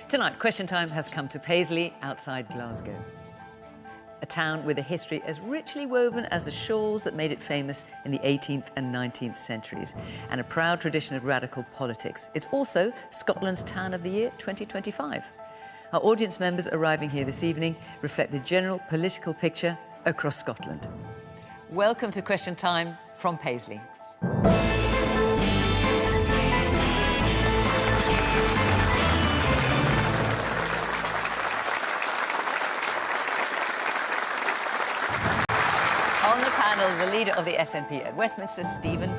Tonight, Question Time has come to Paisley, outside Glasgow. A town with a history as richly woven as the shawls that made it famous in the 18th and 19th centuries, and a proud tradition of radical politics. It's also Scotland's Town of the Year 2025. Our audience members arriving here this evening reflect the general political picture across Scotland. Welcome to Question Time from Paisley. On the panel, the leader of the SNP at Westminster,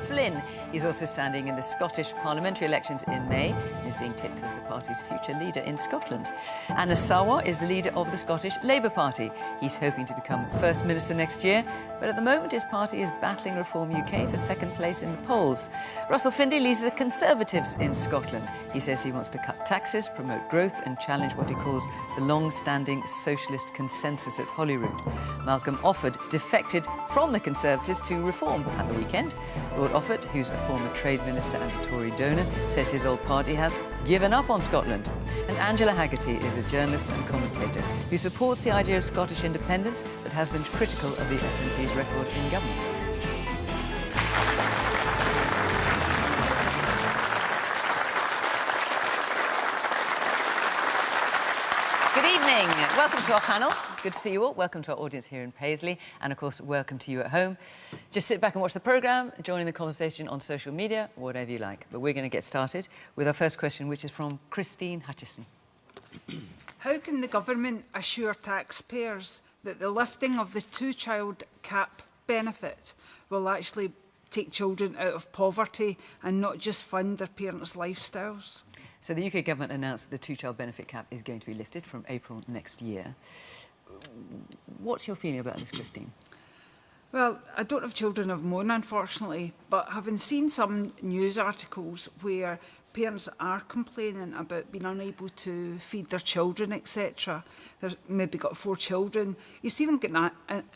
Flynn. He's also standing in the Scottish parliamentary elections in May and is being tipped as the party's future leader in Scotland. And Sarwar is the leader of the Scottish Labour Party. He's hoping to become First Minister next year, but at the moment his party is battling Reform UK for second place in the polls. Findlay leads the Conservatives in Scotland. He says he wants to cut taxes, promote growth and challenge what he calls the long-standing socialist consensus at Holyrood. Malky Offord defected from the Conservatives to Reform at the weekend. Lord Offord, who's a former trade minister and a Tory donor, says his old party has given up on Scotland. And Angela Haggerty is a journalist and commentator who supports the idea of Scottish independence but has been critical of the SNP's record in government. Good evening. Welcome to our panel. Good to see you all. Welcome to our audience here in Paisley. And, of course, welcome to you at home. Just sit back and watch the programme, join in the conversation on social media, whatever you like. But we're going to get started with our first question, which is from Christine Hutchison. How can the government assure taxpayers that the lifting of the two-child cap benefit will actually take children out of poverty and not just fund their parents' lifestyles? So the UK government announced the two-child benefit cap is going to be lifted from April next year. What's your feeling about this, Christine? Well, I don't have children of my own, unfortunately, but having seen some news articles where parents are complaining about being unable to feed their children, etc. They've maybe got 4 children. You see them getting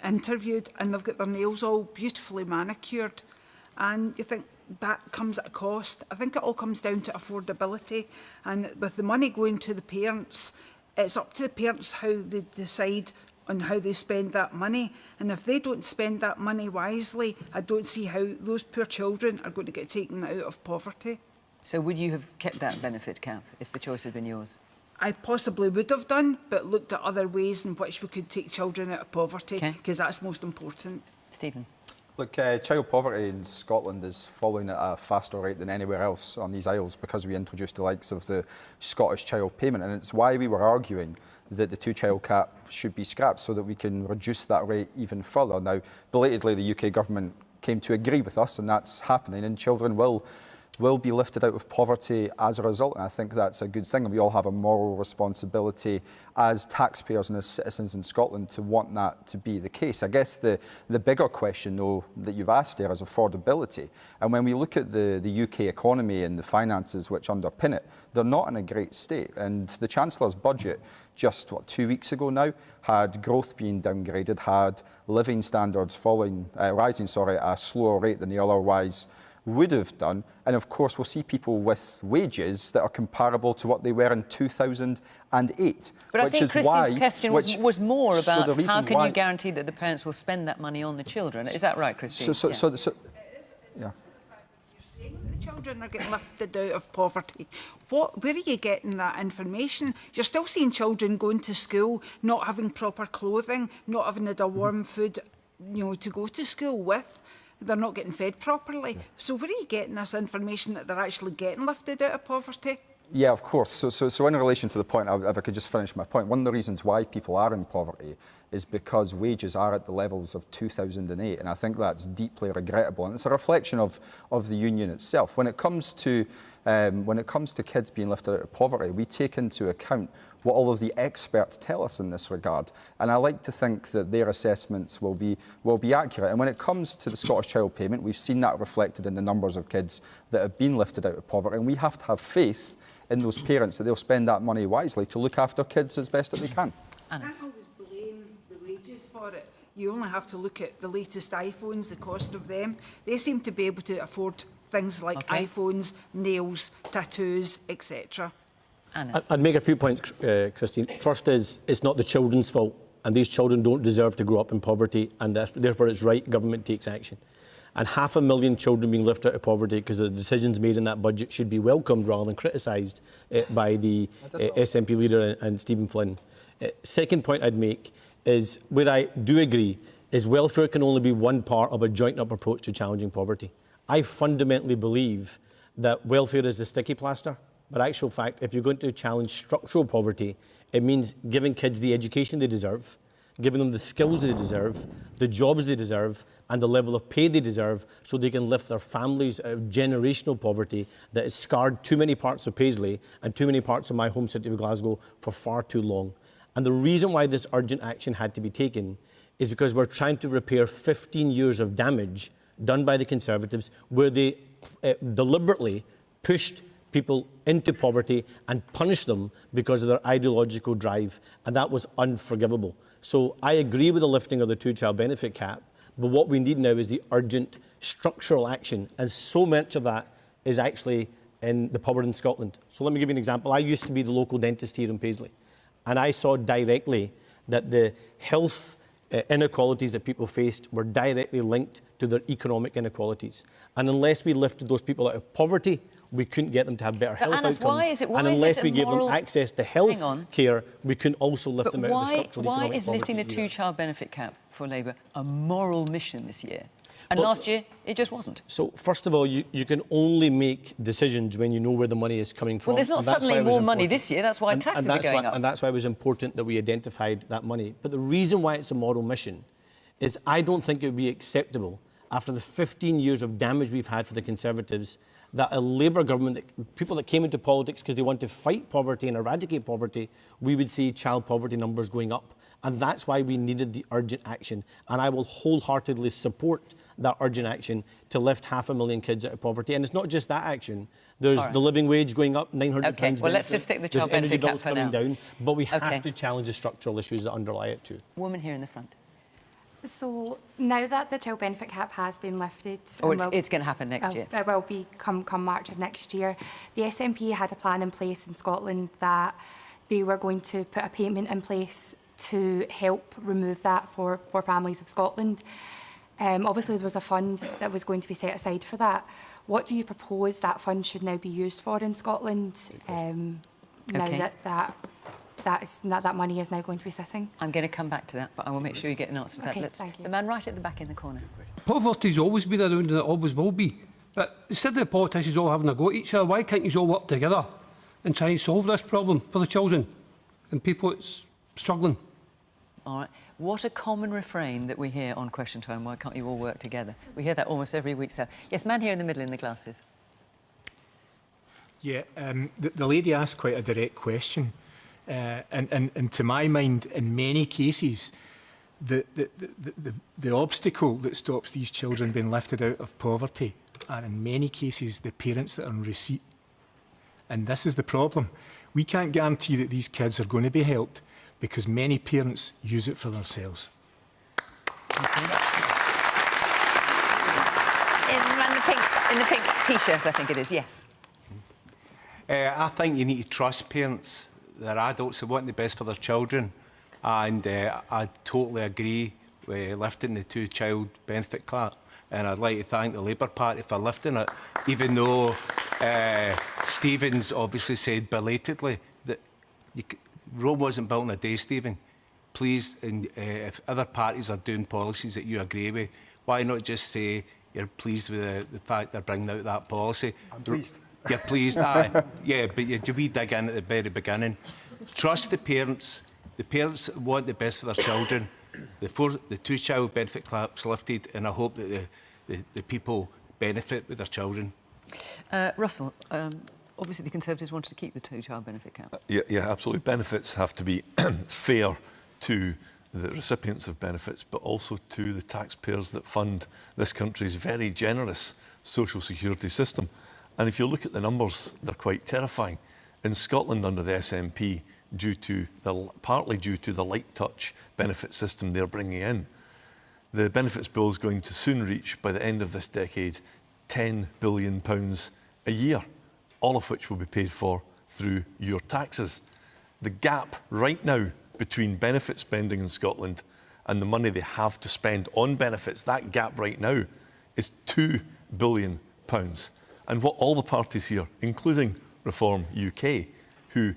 interviewed and they've got their nails all beautifully manicured. And you think that comes at a cost. I think it all comes down to affordability. And with the money going to the parents, it's up to the parents how they decide on how they spend that money. And if they don't spend that money wisely, I don't see how those poor children are going to get taken out of poverty. So would you have kept that benefit cap if the choice had been yours? I possibly would have done, but looked at other ways in which we could take children out of poverty, because that's most important. Stephen? Look, child poverty in Scotland is falling at a faster rate than anywhere else on these isles because we introduced the likes of the Scottish child payment, and it's why we were arguing that the two-child cap should be scrapped so that we can reduce that rate even further. Now, belatedly, the UK government came to agree with us, and that's happening, and children will be lifted out of poverty as a result, and I think that's a good thing, and we all have a moral responsibility as taxpayers and as citizens in Scotland to want that to be the case. I guess the bigger question, though, that you've asked there is affordability, and when we look at the UK economy and the finances which underpin it, they're not in a great state, and the Chancellor's budget just, 2 weeks ago now, had growth being downgraded, had living standards rising at a slower rate than they otherwise would have done, and of course we'll see people with wages that are comparable to what they were in 2008. But I think Christine's question was more about how can you guarantee that the parents will spend that money on the children? Is that right, Christine? Yeah. Children are getting lifted out of poverty. Where are you getting that information? You're still seeing children going to school, not having proper clothing, not having a warm food, to go to school with. They're not getting fed properly. So where are you getting this information that they're actually getting lifted out of poverty? Yeah, of course. So in relation to the point, if I could just finish my point, one of the reasons why people are in poverty is because wages are at the levels of 2008, and I think that's deeply regrettable, and it's a reflection of the union itself. When it comes to kids being lifted out of poverty, we take into account what all of the experts tell us in this regard, and I like to think that their assessments will be accurate. And when it comes to the Scottish child payment, we've seen that reflected in the numbers of kids that have been lifted out of poverty, and we have to have faith in those parents that they'll spend that money wisely to look after kids as best that they can. I can't always blame the wages for it. You only have to look at the latest iPhones, the cost of them. They seem to be able to afford things like iPhones, nails, tattoos, etc. I'd make a few points, Christine. First is, it's not the children's fault, and these children don't deserve to grow up in poverty, and therefore it's right government takes action. And 500,000 children being lifted out of poverty because of the decisions made in that budget should be welcomed rather than criticised by the SNP leader and Stephen Flynn. Second point I'd make is, where I do agree, is welfare can only be one part of a joined-up approach to challenging poverty. I fundamentally believe that welfare is the sticky plaster, but actual fact, if you're going to challenge structural poverty, it means giving kids the education they deserve, giving them the skills they deserve, the jobs they deserve, and the level of pay they deserve, so they can lift their families out of generational poverty that has scarred too many parts of Paisley and too many parts of my home city of Glasgow for far too long. And the reason why this urgent action had to be taken is because we're trying to repair 15 years of damage done by the Conservatives, where they deliberately pushed people into poverty and punished them because of their ideological drive, and that was unforgivable. So I agree with the lifting of the two-child benefit cap, but what we need now is the urgent structural action, and so much of that is actually in the poverty in Scotland. So let me give you an example. I used to be the local dentist here in Paisley, and I saw directly that the health inequalities that people faced were directly linked to their economic inequalities. And unless we lifted those people out of poverty, we couldn't get them to have better health outcomes. And unless we gave them access to health care, we couldn't also lift them out of the structural economic poverty. Why is lifting the two-child benefit cap for Labour a moral mission this year? And last year, it just wasn't. So, first of all, you can only make decisions when you know where the money is coming from. Well, there's not suddenly more money this year. That's why taxes are going up. And that's why it was important that we identified that money. But the reason why it's a moral mission is I don't think it would be acceptable, after the 15 years of damage we've had for the Conservatives, that a Labour government, people that came into politics because they want to fight poverty and eradicate poverty, we would see child poverty numbers going up. And that's why we needed the urgent action. And I will wholeheartedly support that urgent action to lift 500,000 kids out of poverty. And it's not just that action. There's the living wage going up, £900. OK, well, let's just stick the child benefit cap for now. Down, but we have to challenge the structural issues that underlie it too. Woman here in the front. So now that the child benefit cap has been lifted... Oh, it's going to happen next year. It will be come March of next year. The SNP had a plan in place in Scotland that they were going to put a payment in place to help remove that for families of Scotland. Obviously, there was a fund that was going to be set aside for that. What do you propose that fund should now be used for in Scotland, now that money is now going to be sitting? I'm going to come back to that, but I will make sure you get an answer to that. Thank you. The man right at the back in the corner. Poverty's always been around and it always will be. But instead of the politicians all having a go at each other, why can't you all work together and try and solve this problem for the children and people that's struggling? All right. What a common refrain that we hear on Question Time. Why can't you all work together? We hear that almost every week. So, yes, man here in the middle in the glasses. Yeah, the lady asked quite a direct question. And to my mind, in many cases, the obstacle that stops these children being lifted out of poverty are in many cases the parents that are on receipt. And this is the problem. We can't guarantee that these kids are going to be helped because many parents use it for themselves. Okay. In the pink T-shirt, I think it is, yes. I think you need to trust parents. They're adults who want the best for their children. And I totally agree with lifting the two-child benefit cap. And I'd like to thank the Labour Party for lifting it, even though Stephen's obviously said belatedly that Rome wasn't built in a day, Stephen. Please, if other parties are doing policies that you agree with, why not just say you're pleased with the fact they're bringing out that policy? I'm pleased. You're pleased, aye. Yeah, but we dig in at the very beginning. Trust the parents. The parents want the best for their children. The two-child benefit cap's lifted, and I hope that the people benefit with their children. Russell, obviously the Conservatives wanted to keep the two-child benefit cap. Yeah, absolutely. Benefits have to be fair to the recipients of benefits, but also to the taxpayers that fund this country's very generous social security system. And if you look at the numbers, they're quite terrifying. In Scotland, under the SNP, partly due to the light touch benefit system they're bringing in, the benefits bill is going to soon reach, by the end of this decade, £10 billion a year, all of which will be paid for through your taxes. The gap right now between benefit spending in Scotland and the money they have to spend on benefits, that gap right now is £2 billion. And what all the parties here, including Reform UK, who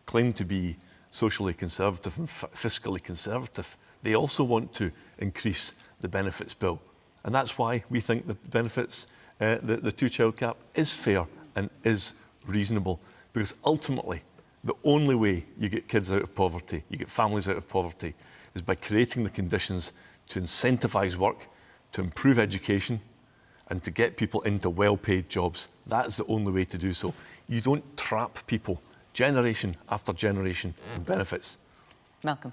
claim to be socially conservative and fiscally conservative, they also want to increase the benefits bill. And that's why we think the benefits, the two-child cap is fair and is reasonable, because ultimately the only way you get kids out of poverty, you get families out of poverty, is by creating the conditions to incentivise work, to improve education and to get people into well-paid jobs. That's the only way to do so. You don't trap people generation after generation in benefits. Malcolm.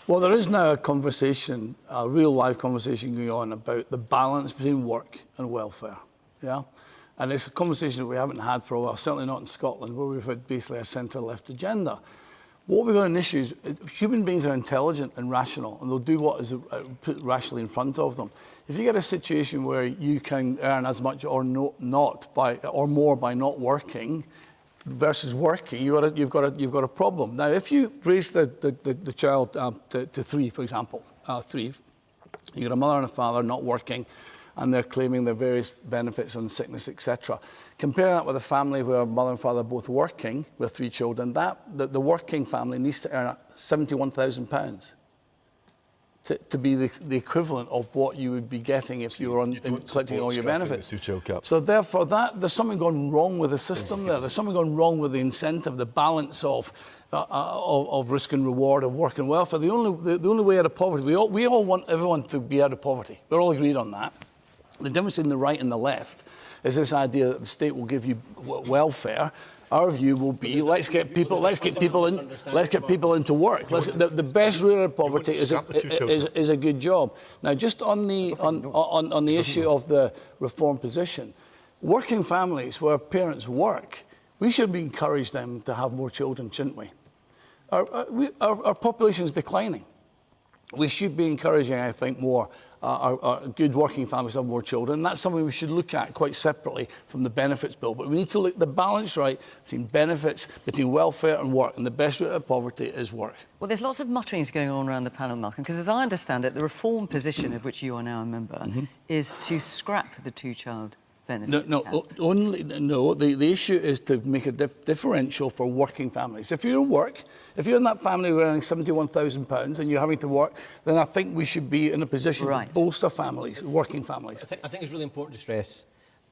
Well, there is now a conversation, a real live conversation going on about the balance between work and welfare. Yeah? And it's a conversation that we haven't had for a while, certainly not in Scotland, where we've had basically a centre-left agenda. What we've got an issue is human beings are intelligent and rational, and they'll do what is put rationally in front of them. If you get a situation where you can earn as much or more by not working versus working, you've got a problem. Now, if you raise the child to 3, for example, 3, you've got a mother and a father not working, and they're claiming their various benefits on sickness, etc. Compare that with a family where mother and father are both working with 3 children. The working family needs to earn £71,000 to be the equivalent of what you would be getting if you were collecting all your benefits. So therefore, there's something gone wrong with the system there. There's something gone wrong with the incentive, the balance of risk and reward, of work and welfare. The only way out of poverty, we all want everyone to be out of poverty. We're all agreed on that. The difference in the right and the left is this idea that the state will give you welfare. Our view will be let's get people into work. The best route out of poverty is a good job. Now, just on the issue of the reform position, working families where parents work, we should encourage them to have more children, shouldn't we? Our population is declining. We should be encouraging, I think, more our good working families to have more children. That's something we should look at quite separately from the benefits bill. But we need to look the balance right between benefits, between welfare and work. And the best route out of poverty is work. Well, there's lots of mutterings going on around the panel, Malcolm, because as I understand it, the reform position of which you are now a member is to scrap the two-child benefit. The issue is to make a differential for working families. If you're in work, if you're in that family who are earning £71,000 and you're having to work, then I think we should be in a position to bolster families, working families. I think it's really important to stress,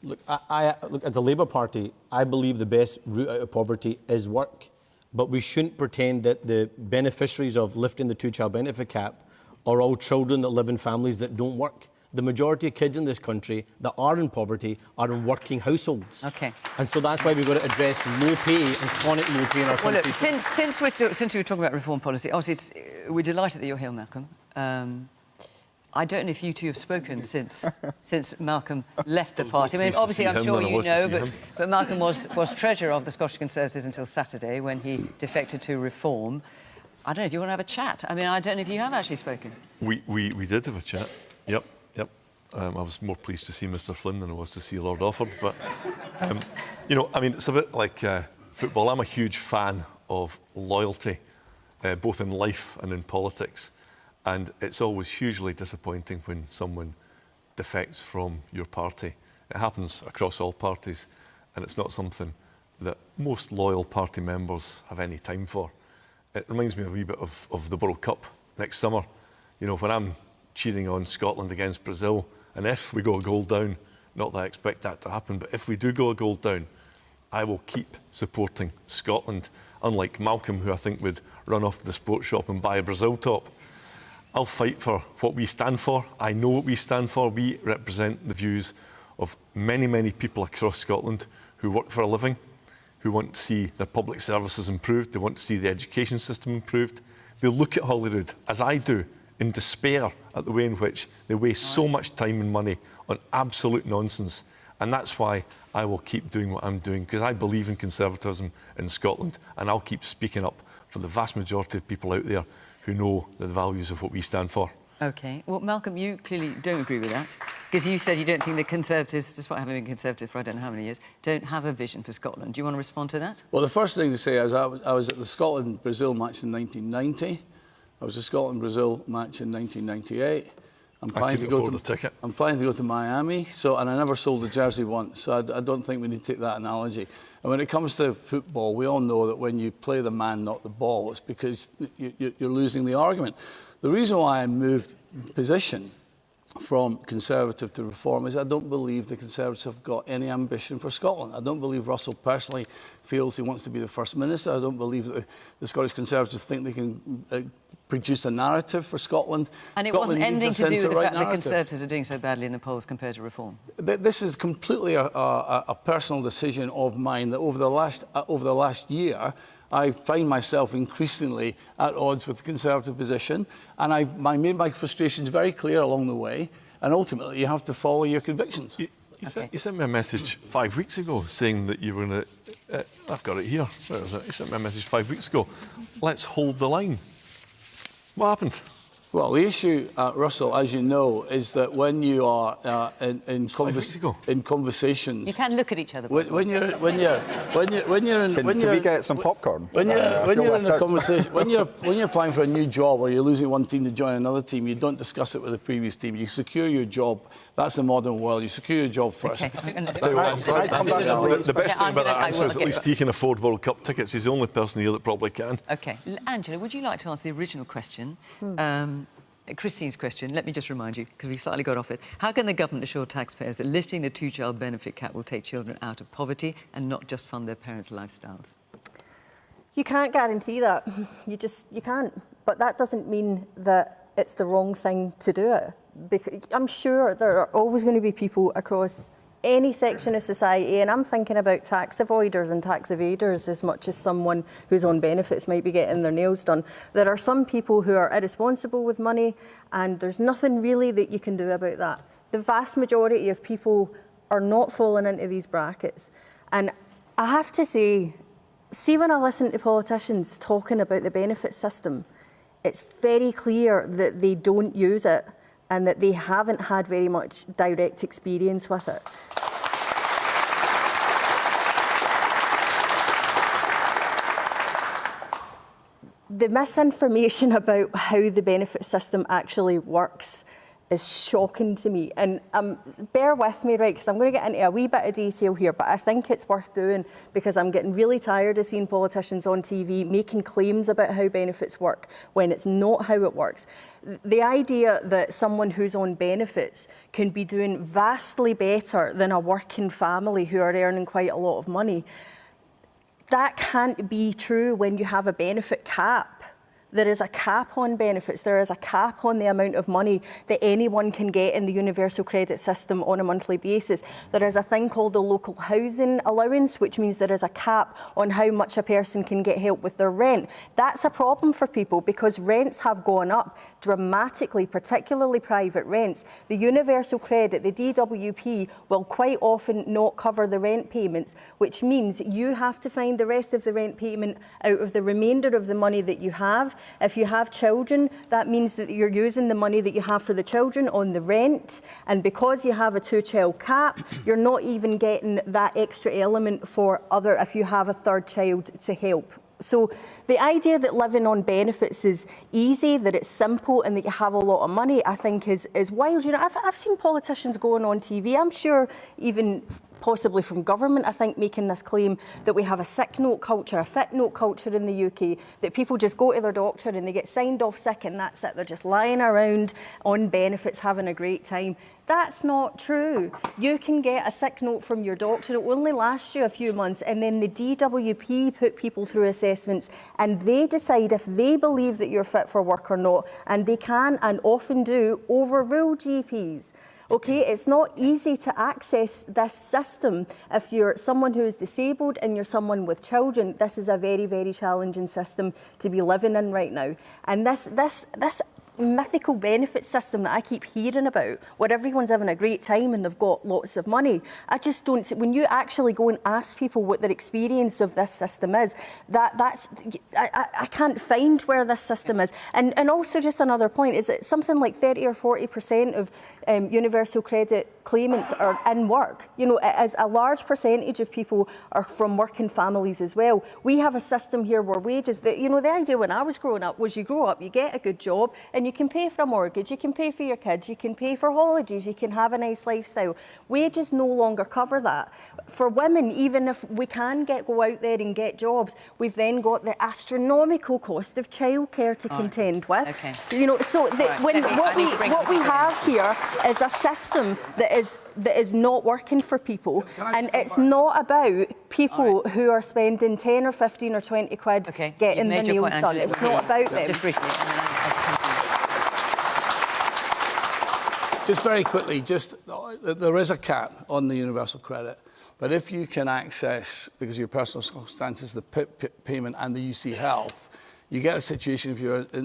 look, as a Labour Party, I believe the best route out of poverty is work. But we shouldn't pretend that the beneficiaries of lifting the two-child benefit cap are all children that live in families that don't work. The majority of kids in this country that are in poverty are in working households. Okay. And so that's why we've got to address low pay and chronic low pay in our country. Well, look, since we're talking about reform policy, obviously we're delighted that you're here, Malcolm. I don't know if you two have spoken since Malcolm left the party. I mean, obviously, I'm sure you know, but Malcolm was treasurer of the Scottish Conservatives until Saturday when he defected to Reform. I don't know if you want to have a chat. I mean, I don't know if you have actually spoken. We did have a chat. Yep. I was more pleased to see Mr. Flynn than I was to see Lord Offord. But, you know, I mean, it's a bit like football. I'm a huge fan of loyalty, both in life and in politics. And it's always hugely disappointing when someone defects from your party. It happens across all parties, and it's not something that most loyal party members have any time for. It reminds me a wee bit of the World Cup next summer. You know, when I'm cheering on Scotland against Brazil, and if we go a goal down, not that I expect that to happen, but if we do go a goal down, I will keep supporting Scotland, unlike Malcolm, who I think would run off to the sports shop and buy a Brazil top. I'll fight for what we stand for. I know what we stand for. We represent the views of many, many people across Scotland who work for a living, who want to see their public services improved, they want to see the education system improved. They look at Holyrood, as I do, in despair at the way in which they waste so much time and money on absolute nonsense. And that's why I will keep doing what I'm doing, because I believe in conservatism in Scotland, and I'll keep speaking up for the vast majority of people out there who know the values of what we stand for. OK. Well, Malcolm, you clearly don't agree with that. Because you said you don't think the Conservatives, despite having been Conservative for I don't know how many years, don't have a vision for Scotland. Do you want to respond to that? Well, the first thing to say is I was at the Scotland-Brazil match in 1990. I was at the Scotland-Brazil match in 1998. I'm planning to go to Miami, and I never sold a jersey once, so I don't think we need to take that analogy. And when it comes to football, we all know that when you play the man, not the ball, it's because you're losing the argument. The reason why I moved position from Conservative to Reform is I don't believe the Conservatives have got any ambition for Scotland. I don't believe Russell personally feels he wants to be the First Minister. I don't believe that the Scottish Conservatives think they can produce a narrative for Scotland. And it wasn't anything to do with the fact that the Conservatives are doing so badly in the polls compared to Reform? This is completely a personal decision of mine that over the last year, I find myself increasingly at odds with the Conservative position, and I made my frustrations very clear along the way, and ultimately you have to follow your convictions. You sent me a message 5 weeks ago saying that you were going to... I've got it here. Where is it? You sent me a message 5 weeks ago. Let's hold the line. What happened? Well, the issue, Russell, as you know, is that when you are in conversations, you can look at each other. When you're in, can we get some popcorn? When you're in a conversation, when you're applying for a new job or you're losing one team to join another team, you don't discuss it with the previous team. You secure your job. That's the modern world. You secure your job first. The best thing about that answer is at least he can afford World Cup tickets. He's the only person here that probably can. OK. Angela, would you like to answer the original question? Christine's question, let me just remind you, because we slightly got off it. How can the government assure taxpayers that lifting the two-child benefit cap will take children out of poverty and not just fund their parents' lifestyles? You can't guarantee that. You can't. But that doesn't mean that it's the wrong thing to do it. Because I'm sure there are always going to be people across any section of society, and I'm thinking about tax avoiders and tax evaders as much as someone who's on benefits might be getting their nails done. There are some people who are irresponsible with money, and there's nothing really that you can do about that. The vast majority of people are not falling into these brackets. And I have to say, see, when I listen to politicians talking about the benefit system, it's very clear that they don't use it and that they haven't had very much direct experience with it. The misinformation about how the benefit system actually works is shocking to me. And bear with me, right, because I'm going to get into a wee bit of detail here, but I think it's worth doing because I'm getting really tired of seeing politicians on TV making claims about how benefits work when it's not how it works. The idea that someone who's on benefits can be doing vastly better than a working family who are earning quite a lot of money, that can't be true when you have a benefit cap. There is a cap on benefits. There is a cap on the amount of money that anyone can get in the universal credit system on a monthly basis. There is a thing called the local housing allowance, which means there is a cap on how much a person can get help with their rent. That's a problem for people because rents have gone up dramatically, particularly private rents. The universal credit, the DWP, will quite often not cover the rent payments, which means you have to find the rest of the rent payment out of the remainder of the money that you have. If you have children, that means that you're using the money that you have for the children on the rent. And because you have a two-child cap, you're not even getting that extra element for if you have a third child to help. So the idea that living on benefits is easy, that it's simple and that you have a lot of money, I think is wild. You know, I've seen politicians going on TV, I'm sure even possibly from government, I think, making this claim that we have a sick note culture, a fit note culture in the UK, that people just go to their doctor and they get signed off sick and that's it. They're just lying around on benefits, having a great time. That's not true. You can get a sick note from your doctor. It will only last you a few months, and then the DWP put people through assessments and they decide if they believe that you're fit for work or not, and they can and often do overrule GPs. Okay, it's not easy to access this system if you're someone who is disabled and you're someone with children. This is a very, very challenging system to be living in right now. And this mythical benefit system that I keep hearing about, where everyone's having a great time and they've got lots of money. I just don't. When you actually go and ask people what their experience of this system is, I can't find where this system is. And also, just another point is that something like 30 or 40% of universal credit claimants are in work. You know, as a large percentage of people are from working families as well. We have a system here where wages, you know, the idea when I was growing up was you grow up, you get a good job, and you can pay for a mortgage, you can pay for your kids, you can pay for holidays, you can have a nice lifestyle. Wages no longer cover that. For women, even if we can go out there and get jobs, we've then got the astronomical cost of childcare to contend with. Okay. You know, so what we have here is a system that is not working for people, and it's not about people who are spending 10 or 15 or 20 quid getting their nails done. It's not about them. Just briefly. Just very quickly, there is a cap on the universal credit, but if you can access, because of your personal circumstances, the PIP payment and the UC Health, you get a situation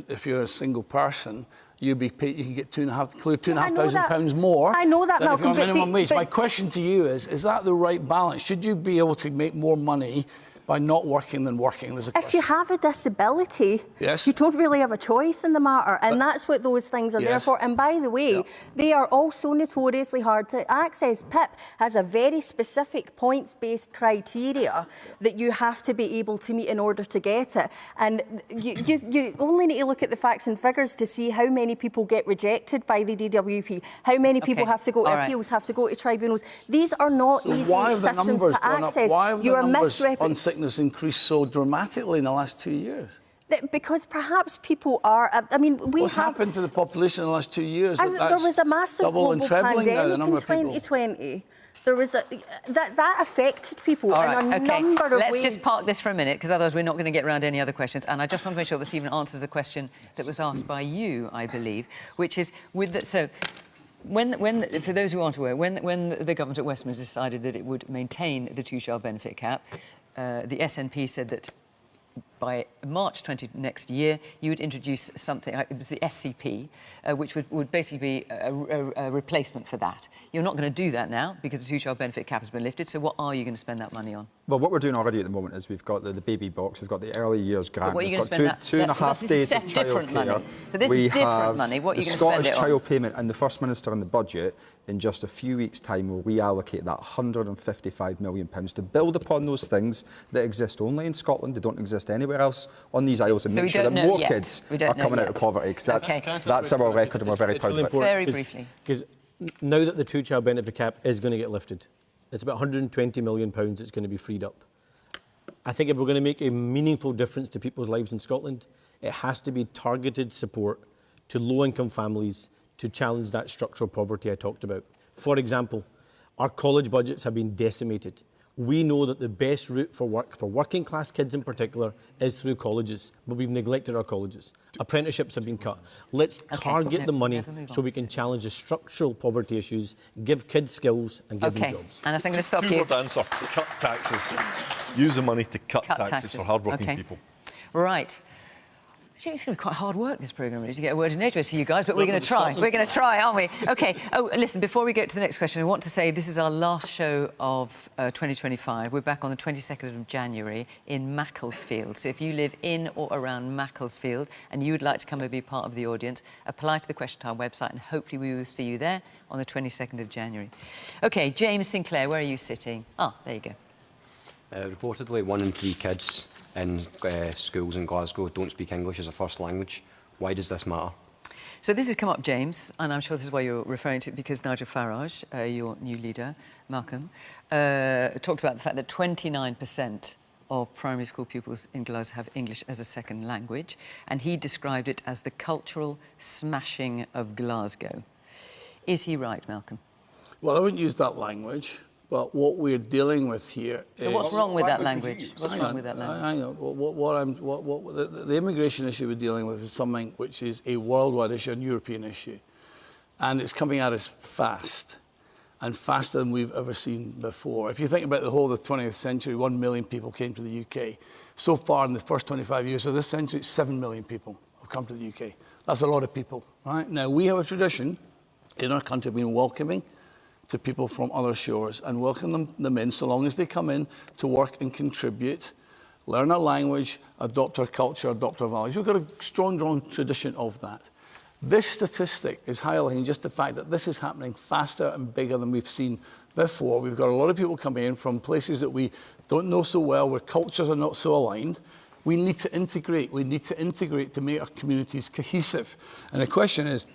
if you're a single person, you can get £2,500 more. I know that, than Malcolm, if you're on minimum wage. My question to you is that the right balance? Should you be able to make more money by not working than working? There's a question. If you have a disability, yes, you don't really have a choice in the matter, and that's what those things are there for. And by the way, they are also notoriously hard to access. PIP has a very specific points-based criteria that you have to be able to meet in order to get it. And you only need to look at the facts and figures to see how many people get rejected by the DWP, how many people have to go to appeals, have to go to tribunals. These are not easy systems to access. You are misrepresenting. Sickness increased so dramatically in the last 2 years? Because perhaps people are. I mean, what's happened to the population in the last 2 years? There was a massive global pandemic in 2020. There was that affected people in a number of ways. Let's just park this for a minute, because otherwise we're not going to get around any other questions. And I just want to make sure that Stephen answers the question that was asked by you, I believe, which is for those who aren't aware, when the government at Westminster decided that it would maintain the two-child benefit cap, the SNP said that by March 20 next year, you would introduce something, it was the SCP, which would basically be a replacement for that. You're not going to do that now because the two-child benefit cap has been lifted, so what are you going to spend that money on? Well, what we're doing already at the moment is we've got the baby box, we've got the early years grant, what are you we've going got to spend 2.5 days of childcare. So this is different money. What are you going to spend it on? The Scottish child payment, and the First Minister in the budget in just a few weeks' time will reallocate that £155 million to build upon those things that exist only in Scotland, they don't exist anywhere else on these isles, and make sure that more kids are coming out of poverty, because that's our record and we're very proud of it. Very briefly. Because now that the two-child benefit cap is going to get lifted, it's about £120 million that's going to be freed up. I think if we're going to make a meaningful difference to people's lives in Scotland, it has to be targeted support to low-income families to challenge that structural poverty I talked about. For example, our college budgets have been decimated. We know that the best route for work, for working class kids in particular, is through colleges, but we've neglected our colleges. Apprenticeships have been cut. Let's target the money so we can challenge the structural poverty issues, give kids skills and give them jobs. And I'm going to stop you. Two-word answer, cut taxes. Use the money to cut taxes for hard-working people. Right. It's going to be quite hard work, this programme, really, to get a word in edgeways for you guys, but we're going to try. We're going to try, aren't we? OK. Oh, listen, before we get to the next question, I want to say this is our last show of 2025. We're back on the 22nd of January in Macclesfield. So if you live in or around Macclesfield and you would like to come and be part of the audience, apply to the Question Time website and hopefully we will see you there on the 22nd of January. OK, James Sinclair, where are you sitting? Ah, there you go. Reportedly, 1 in 3 kids in schools in Glasgow don't speak English as a first language. Why does this matter? So this has come up, James, and I'm sure this is why you're referring to it, because Nigel Farage, your new leader, Malcolm, talked about the fact that 29% of primary school pupils in Glasgow have English as a second language, and he described it as the cultural smashing of Glasgow. Is he right, Malcolm? Well, I wouldn't use that language. But what we're dealing with here is... So what's wrong with that language? What's wrong with that language? Hang on. The immigration issue we're dealing with is something which is a worldwide issue, a European issue. And it's coming at us fast, and faster than we've ever seen before. If you think about the whole of the 20th century, 1 million people came to the UK. So far in the first 25 years of this century, it's 7 million people have come to the UK. That's a lot of people, right? Now, we have a tradition in our country of being welcoming to people from other shores and welcome them in so long as they come in to work and contribute, learn our language, adopt our culture, adopt our values. We've got a strong tradition of that. This statistic is highlighting just the fact that this is happening faster and bigger than we've seen before. We've got a lot of people coming in from places that we don't know so well, where cultures are not so aligned. We need to integrate. We need to integrate to make our communities cohesive. And the question is,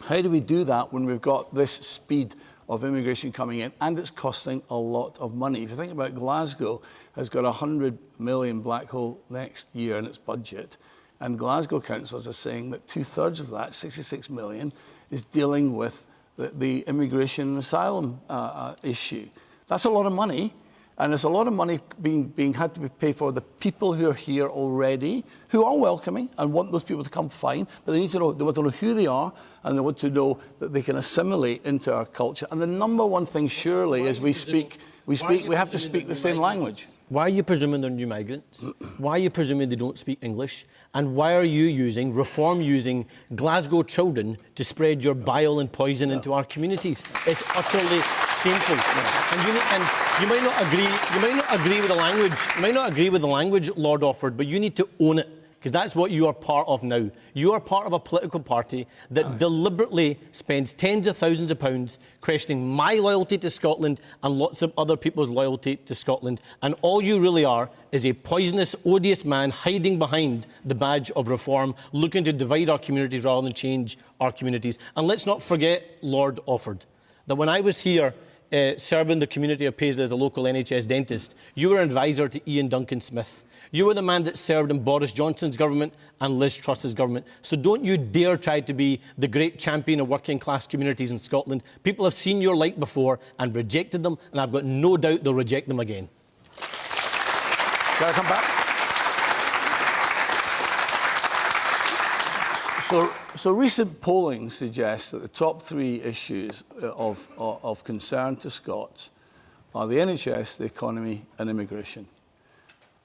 how do we do that when we've got this speed of immigration coming in, and it's costing a lot of money? If you think about Glasgow, has got a 100 million black hole next year in its budget, and Glasgow councillors are saying that 2/3 of that, 66 million, is dealing with the immigration and asylum issue. That's a lot of money, and there's a lot of money being had to be paid for the people who are here already, who are welcoming and want those people to come fine, but they want to know who they are, and they want to know that they can assimilate into our culture. And the number one thing surely is we have to speak the same language. Why are you presuming they're new migrants? Why are you presuming they don't speak English? And why are you using Glasgow children to spread your bile and poison into our communities? It's utterly shameful. And you might not agree with the language. You might not agree with the language, Lord Offord, but you need to own it, because that's what you are part of now. You are part of a political party that deliberately spends tens of thousands of pounds questioning my loyalty to Scotland and lots of other people's loyalty to Scotland. And all you really are is a poisonous, odious man hiding behind the badge of reform, looking to divide our communities rather than change our communities. And let's not forget, Lord Offord, that when I was here serving the community of Paisley as a local NHS dentist, you were an advisor to Ian Duncan Smith. You were the man that served in Boris Johnson's government and Liz Truss's government. So don't you dare try to be the great champion of working class communities in Scotland. People have seen your light before and rejected them, and I've got no doubt they'll reject them again. Got to come back. So recent polling suggests that the top 3 issues of concern to Scots are the NHS, the economy and immigration.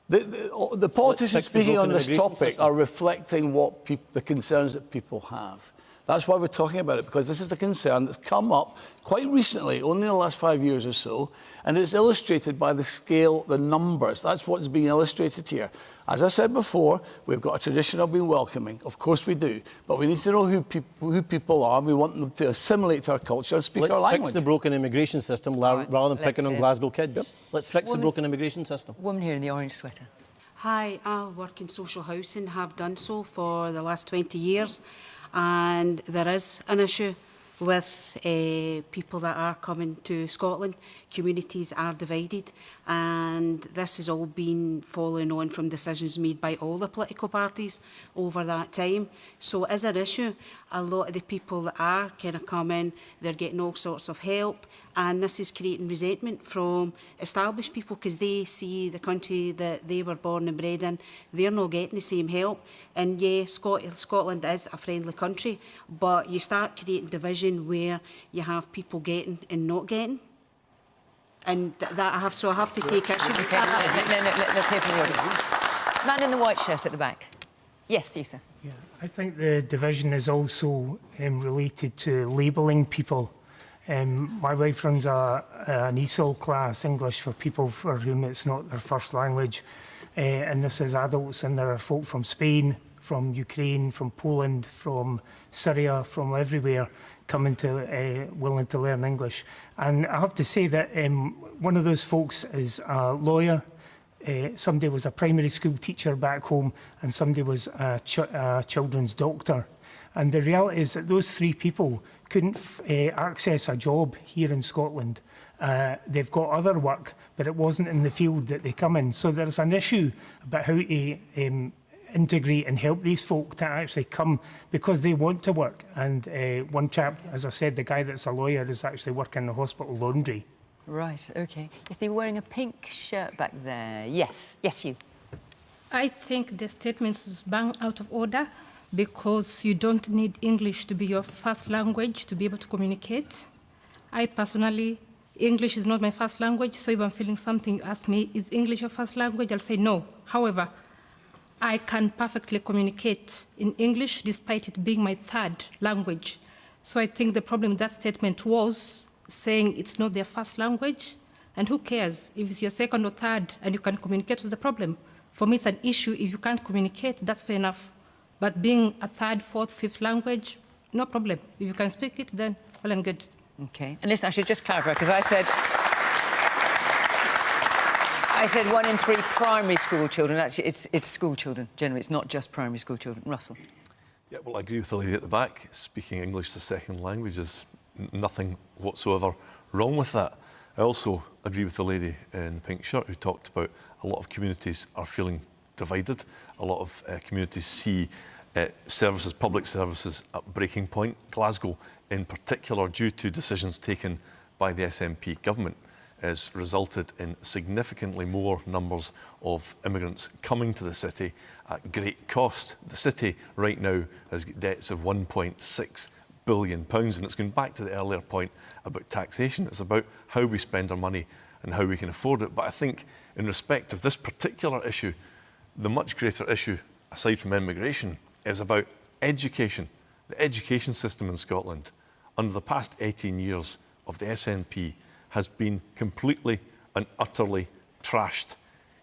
The politicians speaking on this topic are reflecting what the concerns that people have. That's why we're talking about it, because this is a concern that's come up quite recently, only in the last 5 years or so, and it's illustrated by the scale, the numbers. That's what's being illustrated here. As I said before, we've got a tradition of being welcoming. Of course we do. But we need to know who people are. We want them to assimilate to our culture and speak our language. Let's fix the broken immigration system rather than picking on Glasgow kids. Yep. Let's fix the broken immigration system. Woman here in the orange sweater. Hi, I work in social housing, have done so for the last 20 years. And there is an issue with people that are coming to Scotland. Communities are divided, and this has all been following on from decisions made by all the political parties over that time. So as an issue, a lot of the people that are kind of coming, they're getting all sorts of help, and this is creating resentment from established people because they see the country that they were born and bred in, they're not getting the same help. And yeah, Scotland is a friendly country, but you start creating division where you have people getting and not getting. And I have to take issue with that. Let's hear from the audience. Man in the white shirt at the back. Yes, you, sir. Yeah, I think the division is also related to labelling people. My wife runs an ESOL class, English for people for whom it's not their first language. And this is adults, and there are folk from Spain, from Ukraine, from Poland, from Syria, from everywhere coming to willing to learn English. And I have to say that one of those folks is a lawyer, somebody was a primary school teacher back home, and somebody was a children's doctor. And the reality is that those 3 people couldn't access a job here in Scotland. They've got other work, but it wasn't in the field that they come in. So there's an issue about how to integrate and help these folk to actually come because they want to work. And one chap, as I said, the guy that's a lawyer is actually working in the hospital laundry. Right, OK. Yes, they were wearing a pink shirt back there. Yes, yes, you. I think the statement is bang out of order because you don't need English to be your first language to be able to communicate. I personally, English is not my first language, so if I'm feeling something, you ask me, is English your first language? I'll say no. However, I can perfectly communicate in English despite it being my third language. So I think the problem with that statement was saying it's not their first language, and who cares if it's your second or third and you can communicate with the problem. For me, it's an issue. If you can't communicate, that's fair enough. But being a third, fourth, fifth language, no problem. If you can speak it, then well and good. OK. And listen, I should just clarify, because I said 1 in 3 primary school children. Actually, it's school children, generally. It's not just primary school children. Russell? Yeah, well, I agree with the lady at the back. Speaking English as a second language is nothing whatsoever wrong with that. I also agree with the lady in the pink shirt who talked about a lot of communities are feeling divided. A lot of communities see services, public services at breaking point. Glasgow, in particular, due to decisions taken by the SNP government, has resulted in significantly more numbers of immigrants coming to the city at great cost. The city right now has debts of £1.6 billion, and it's going back to the earlier point about taxation. It's about how we spend our money and how we can afford it. But I think in respect of this particular issue, the much greater issue, aside from immigration, is about education. The education system in Scotland, under the past 18 years of the SNP, has been completely and utterly trashed.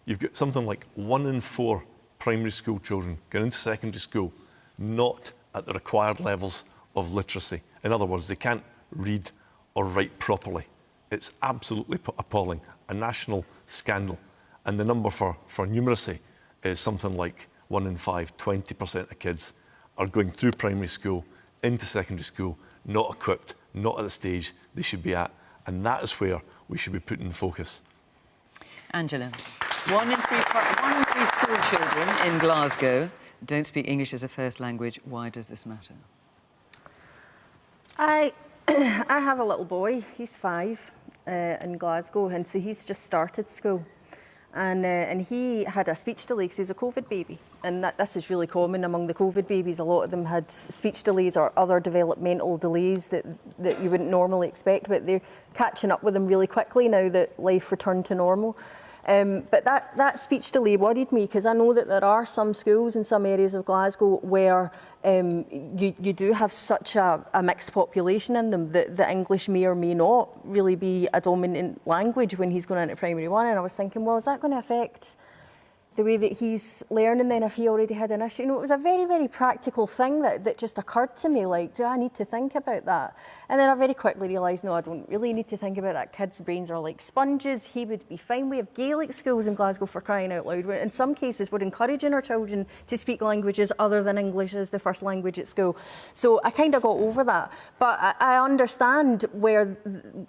You've got something like 1 in 4 primary school children going into secondary school not at the required levels of literacy. In other words, they can't read or write properly. It's absolutely appalling, a national scandal. And the number for numeracy is something like 1 in 5, 20% of kids are going through primary school into secondary school, not equipped, not at the stage they should be at. And that is where we should be putting the focus. Angela, 1 in 3 school children in Glasgow don't speak English as a first language. Why does this matter? I have a little boy. He's 5 in Glasgow, and so he's just started school. And he had a speech delay because he's a COVID baby. And this is really common among the COVID babies. A lot of them had speech delays or other developmental delays that you wouldn't normally expect, but they're catching up with them really quickly now that life returned to normal. But that speech delay worried me because I know that there are some schools in some areas of Glasgow where you do have such a mixed population in them that English may or may not really be a dominant language when he's going into primary 1. And I was thinking, well, is that going to affect the way that he's learning then if he already had an issue? You know, it was a very, very practical thing that just occurred to me, like, do I need to think about that? And then I very quickly realised, no, I don't really need to think about that. Kids' brains are like sponges. He would be fine. We have Gaelic schools in Glasgow, for crying out loud. In some cases, we're encouraging our children to speak languages other than English as the first language at school. So I kind of got over that. But I understand where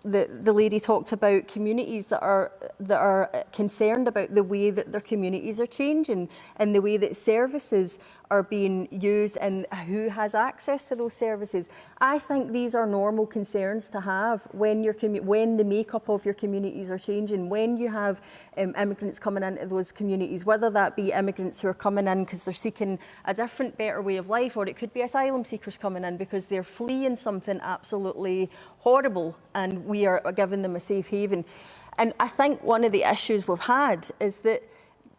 the lady talked about communities that are concerned about the way that their communities are changing and the way that services are being used and who has access to those services. I think these are normal concerns to have when the makeup of your communities are changing, when you have immigrants coming into those communities, whether that be immigrants who are coming in because they're seeking a different, better way of life, or it could be asylum seekers coming in because they're fleeing something absolutely horrible and we are giving them a safe haven. And I think one of the issues we've had is that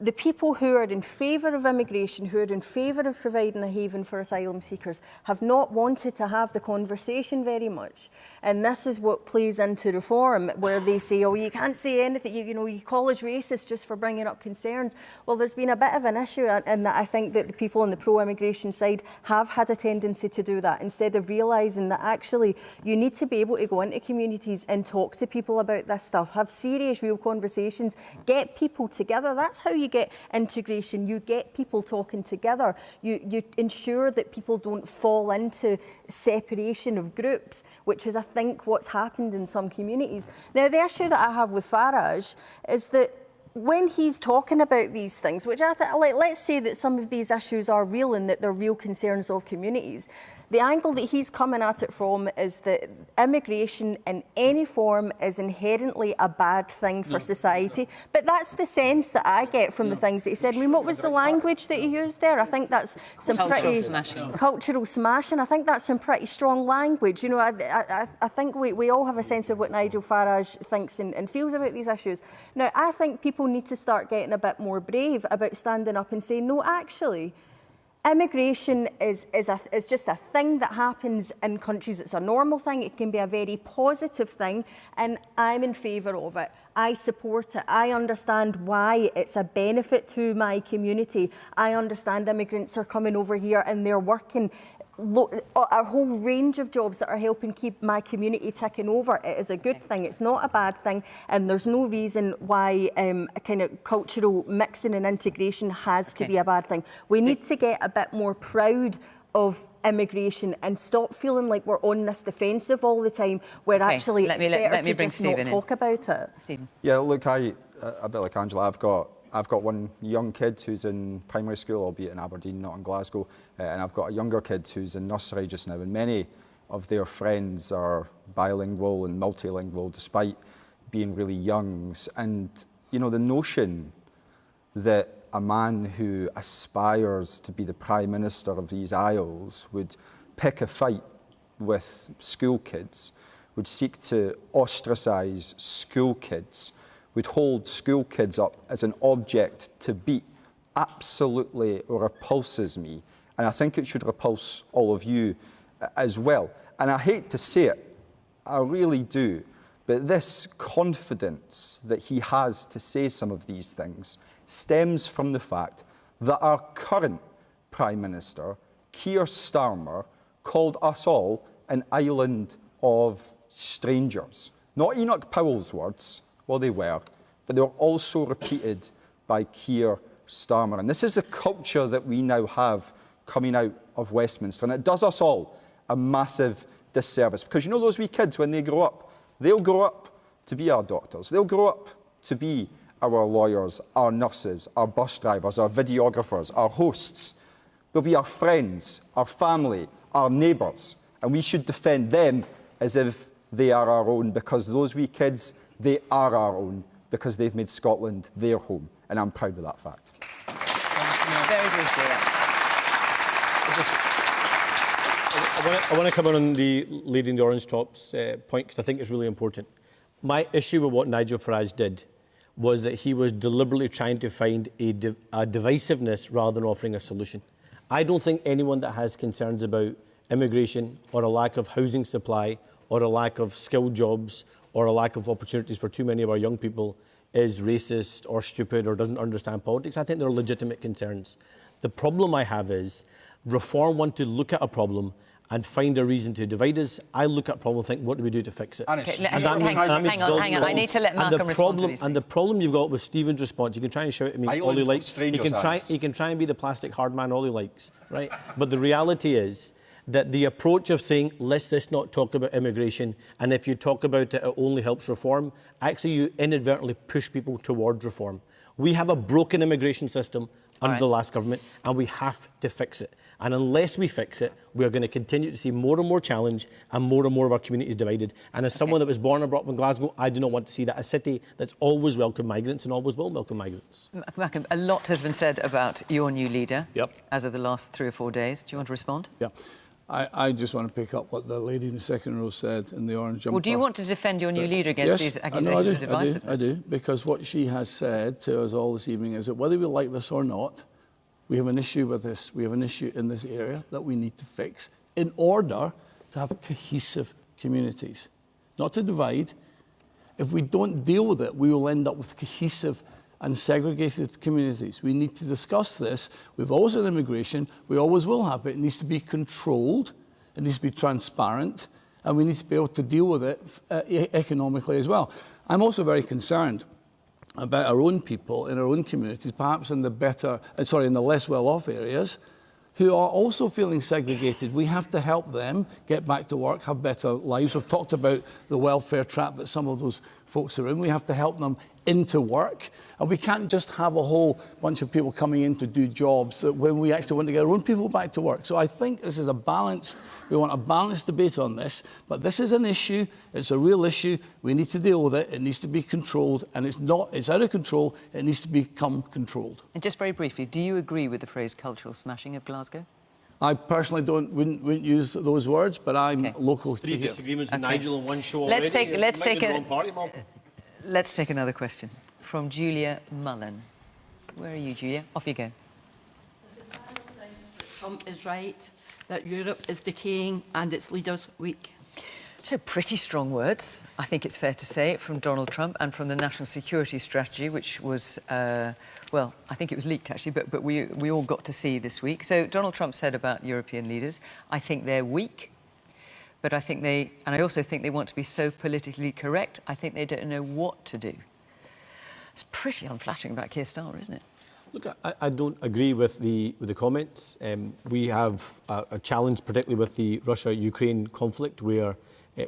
the people who are in favour of immigration, who are in favour of providing a haven for asylum seekers, have not wanted to have the conversation very much. And this is what plays into reform, where they say, oh, you can't say anything, you call us racist just for bringing up concerns. Well, there's been a bit of an issue in that I think that the people on the pro-immigration side have had a tendency to do that, instead of realising that actually you need to be able to go into communities and talk to people about this stuff, have serious, real conversations, get people together. That's how you get integration. You get people talking together. You ensure that people don't fall into separation of groups, which is, I think, what's happened in some communities. Now, the issue that I have with Farage is that when he's talking about these things, which I think, let's say that some of these issues are real and that they're real concerns of communities, the angle that he's coming at it from is that immigration in any form is inherently a bad thing for society. But that's the sense that I get from the things that he said. I mean, what was the language that he used there? I think that's some cultural smashing. I think that's some pretty strong language. You know, I think we all have a sense of what Nigel Farage thinks and feels about these issues. Now, I think people people need to start getting a bit more brave about standing up and saying, no, actually, immigration is just a thing that happens in countries. It's a normal thing. It can be a very positive thing, and I'm in favour of it. I support it. I understand why it's a benefit to my community. I understand immigrants are coming over here and they're working a whole range of jobs that are helping keep my community ticking over. It is a good thing. It's not a bad thing, and there's no reason why a kind of cultural mixing and integration has to be a bad thing. We need to get a bit more proud of immigration and stop feeling like we're on this defensive all the time, where actually it's better to just not talk about it. Stephen. Yeah, look, a bit like Angela, I've got one young kid who's in primary school, albeit in Aberdeen, not in Glasgow, and I've got a younger kid who's in nursery just now, and many of their friends are bilingual and multilingual despite being really young. And, you know, the notion that a man who aspires to be the Prime Minister of these Isles would pick a fight with school kids, would seek to ostracise school kids, would hold school kids up as an object to beat, absolutely repulses me. And I think it should repulse all of you as well. And I hate to say it, I really do, but this confidence that he has to say some of these things stems from the fact that our current Prime Minister, Keir Starmer, called us all an island of strangers. Not Enoch Powell's words, well, they were, but they were also repeated by Keir Starmer. And this is a culture that we now have coming out of Westminster, and it does us all a massive disservice. Because you know those wee kids, when they grow up, they'll grow up to be our doctors, they'll grow up to be our lawyers, our nurses, our bus drivers, our videographers, our hosts. They'll be our friends, our family, our neighbours, and we should defend them as if they are our own, because those wee kids, they are our own, because they've made Scotland their home, and I'm proud of that fact. Very briefly, I want to come on the lady in the orange tops point, because I think it's really important. My issue with what Nigel Farage did was that he was deliberately trying to find a divisiveness rather than offering a solution. I don't think anyone that has concerns about immigration or a lack of housing supply or a lack of skilled jobs or a lack of opportunities for too many of our young people is racist or stupid or doesn't understand politics. I think they're legitimate concerns. The problem I have is Reform want to look at a problem and find a reason to divide us. I look at a problem and think, what do we do to fix it? Okay, hang on. I need to let Malcolm respond to these things. And the problem you've got with Stephen's response, you can try and shout at me all he likes. He can try and be the plastic hard man all he likes, right? But the reality is that the approach of saying, let's just not talk about immigration, and if you talk about it, it only helps reform, actually you inadvertently push people towards reform. We have a broken immigration system under the last government, and we have to fix it. And unless we fix it, we are going to continue to see more and more challenge and more of our communities divided. And as someone that was born and brought up in Glasgow, I do not want to see that. A city that's always welcomed migrants and always will welcome migrants. Malcolm, a lot has been said about your new leader as of the last 3 or 4 days. Do you want to respond? Yeah. I just want to pick up what the lady in the second row said in the orange jumper. Well, do you want to defend your new leader against these accusations of divisiveness? I do, because what she has said to us all this evening is that whether we like this or not, we have an issue with this. We have an issue in this area that we need to fix in order to have cohesive communities, not to divide. If we don't deal with it, we will end up with cohesive and segregated communities. We need to discuss this. We've always had immigration. We always will have it. It needs to be controlled. It needs to be transparent. And we need to be able to deal with it economically as well. I'm also very concerned about our own people in our own communities, perhaps in the less well-off areas, who are also feeling segregated. We have to help them get back to work, have better lives. We've talked about the welfare trap that some of those folks are in. We have to help them into work. And we can't just have a whole bunch of people coming in to do jobs when we actually want to get our own people back to work. So I think this is we want a balanced debate on this, but this is an issue, it's a real issue, we need to deal with it, it needs to be controlled, and it's out of control, it needs to become controlled. And just very briefly, do you agree with the phrase cultural smashing of Glasgow? I personally wouldn't use those words, but I'm local to here. 3 disagreements with Nigel in one show Let's take another question. from Julia Mullen. Where are you, Julia? Off you go. Trump is right, that Europe is decaying and its leaders weak. So pretty strong words, I think it's fair to say, from Donald Trump and from the National Security Strategy, which was, well, I think it was leaked actually, but we all got to see this week. So Donald Trump said about European leaders, I think they're weak, but I think and I also think they want to be so politically correct, I think they don't know what to do. It's pretty unflattering about Keir Starmer, isn't it? Look, I don't agree with the comments. We have a challenge, particularly with the Russia-Ukraine conflict, where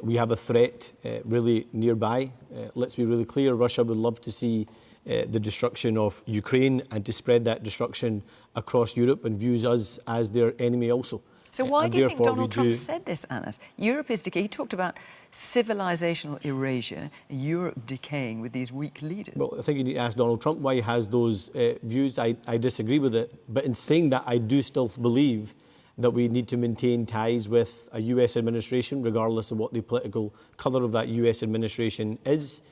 we have a threat really nearby. Let's be really clear, Russia would love to see the destruction of Ukraine and to spread that destruction across Europe and views us as their enemy also. So why do you think Donald Trump said this, Anas? Europe is decaying. He talked about civilizational erasure, Europe decaying with these weak leaders. Well, I think you need to ask Donald Trump why he has those views. I disagree with it. But in saying that, I do still believe that we need to maintain ties with a US administration, regardless of what the political colour of that US administration is,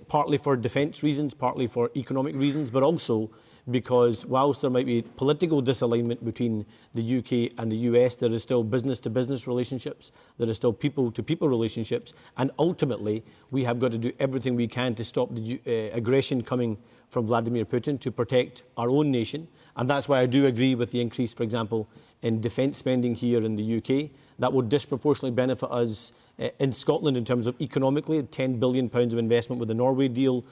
partly for defence reasons, partly for economic reasons, but also because whilst there might be political disalignment between the UK and the US, there is still business-to-business relationships, there is still people-to-people relationships, and ultimately we have got to do everything we can to stop the aggression coming from Vladimir Putin to protect our own nation. And that's why I do agree with the increase, for example, in defence spending here in the UK. That will disproportionately benefit us in Scotland in terms of economically, £10 billion of investment with the Norway deal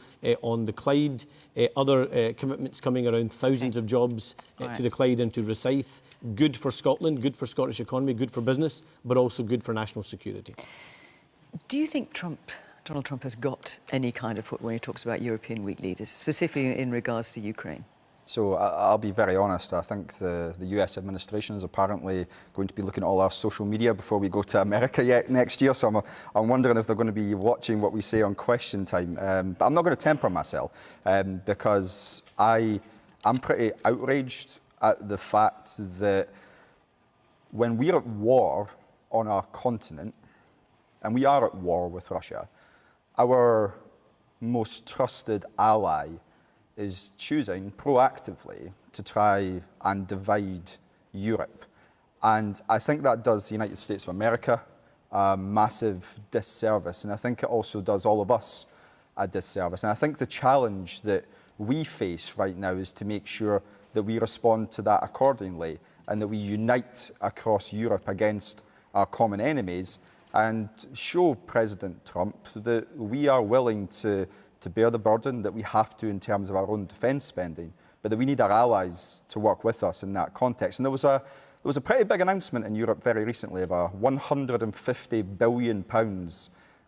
on the Clyde, other commitments coming around thousands of jobs to the Clyde and to Rosyth. Good for Scotland, good for Scottish economy, good for business, but also good for national security. Do you think Donald Trump has got any kind of put when he talks about European weak leaders, specifically in regards to Ukraine? So I'll be very honest, I think the US administration is apparently going to be looking at all our social media before we go to America next year, so I'm wondering if they're going to be watching what we say on Question Time. But I'm not going to temper myself because I'm pretty outraged at the fact that when we're at war on our continent, and we are at war with Russia, our most trusted ally is choosing proactively to try and divide Europe. And I think that does the United States of America a massive disservice. And I think it also does all of us a disservice. And I think the challenge that we face right now is to make sure that we respond to that accordingly and that we unite across Europe against our common enemies and show President Trump that we are willing to bear the burden that we have to in terms of our own defence spending, but that we need our allies to work with us in that context. And there was a pretty big announcement in Europe very recently of a £150 billion